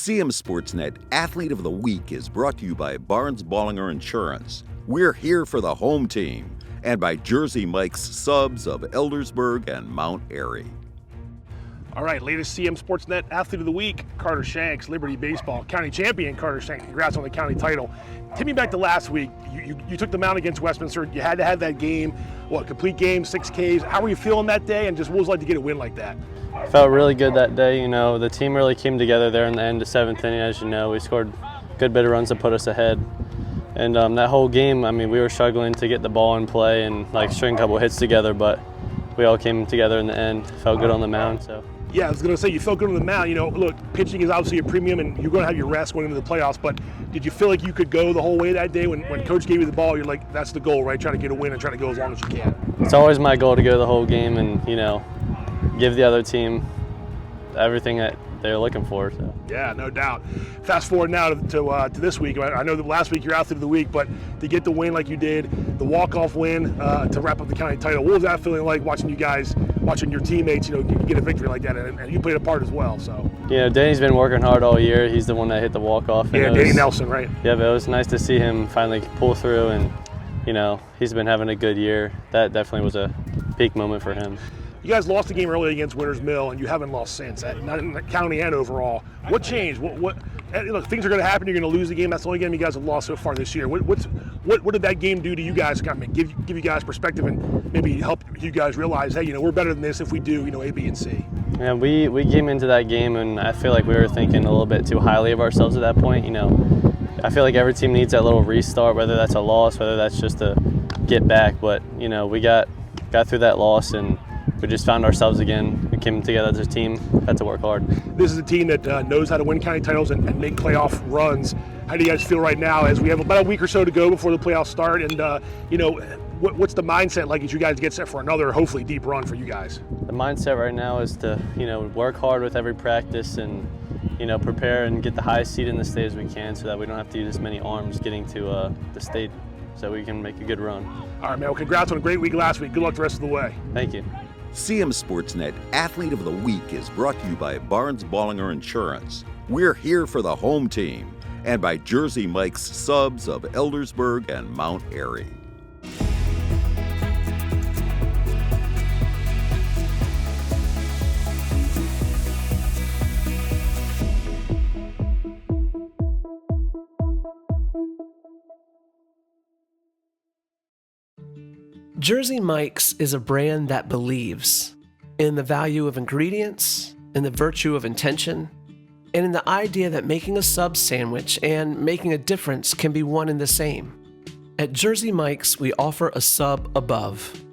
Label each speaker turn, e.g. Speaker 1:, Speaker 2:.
Speaker 1: CMSportsNet Athlete of the Week is brought to you by Barnes-Bollinger Insurance. We're here for the home team, and by Jersey Mike's Subs of Eldersburg and Mount Airy.
Speaker 2: All right, latest CMSportsNet Athlete of the Week, Carter Shanks, Liberty Baseball, county champion Carter Shanks. Congrats on the county title. Take me back to last week. You took the mound against Westminster. You had to have that game, complete game, 6 Ks. How were you feeling that day, and just what was it like to get a win like that?
Speaker 3: Felt really good that day. The team really came together there in the end of 7th inning. As you know, we scored a good bit of runs to put us ahead. And that whole game, we were struggling to get the ball in play and string a couple hits together, but we all came together in the end. Felt good on the mound. So.
Speaker 2: Yeah, I was going to say, you felt good on the mound. Look, pitching is obviously a premium, and you're going to have your rest going into the playoffs, but did you feel like you could go the whole way that day when Coach gave you the ball? You're like, that's the goal, right? Trying to get a win and try to go as long as you can.
Speaker 3: It's always my goal to go the whole game and, give the other team everything that they're looking for. So.
Speaker 2: Yeah, no doubt. Fast forward now to this week. I know that last week you're Athlete of the Week, but to get the win like you did, the walk-off win to wrap up the county title, what was that feeling like watching your teammates, get a victory like that, and you played a part as well? So.
Speaker 3: Danny's been working hard all year. He's the one that hit the walk-off.
Speaker 2: Yeah, Danny Nelson, right?
Speaker 3: Yeah, but it was nice to see him finally pull through, and he's been having a good year. That definitely was a peak moment for him.
Speaker 2: You guys lost the game early against Winters Mill, and you haven't lost since, not in the county and overall. What changed? Look, things are going to happen. You're going to lose the game. That's the only game you guys have lost so far this year. What did that game do to you guys? Kind of give you guys perspective and maybe help you guys realize, hey, we're better than this if we do, A, B, and C.
Speaker 3: Yeah, we came into that game, and I feel like we were thinking a little bit too highly of ourselves at that point. I feel like every team needs that little restart, whether that's a loss, whether that's just to get back. But we got through that loss, and we just found ourselves again. We came together as a team, had to work hard. This
Speaker 2: is a team that knows how to win county titles and make playoff runs. How do you guys feel right now as we have about a week or so to go before the playoffs start? And, what's the mindset like as you guys get set for another, hopefully, deep run for you guys?
Speaker 3: The mindset right now is to, work hard with every practice and, prepare and get the highest seed in the state as we can so that we don't have to use as many arms getting to the state so we can make a good run.
Speaker 2: All right, man. Well, congrats on a great week last week. Good luck the rest of the way.
Speaker 3: Thank you.
Speaker 1: CMSportsNet Athlete of the Week is brought to you by Barnes-Bollinger Insurance. We're here for the home team, and by Jersey Mike's Subs of Eldersburg and Mount Airy.
Speaker 4: Jersey Mike's is a brand that believes in the value of ingredients, in the virtue of intention, and in the idea that making a sub sandwich and making a difference can be one and the same. At Jersey Mike's, we offer a sub above.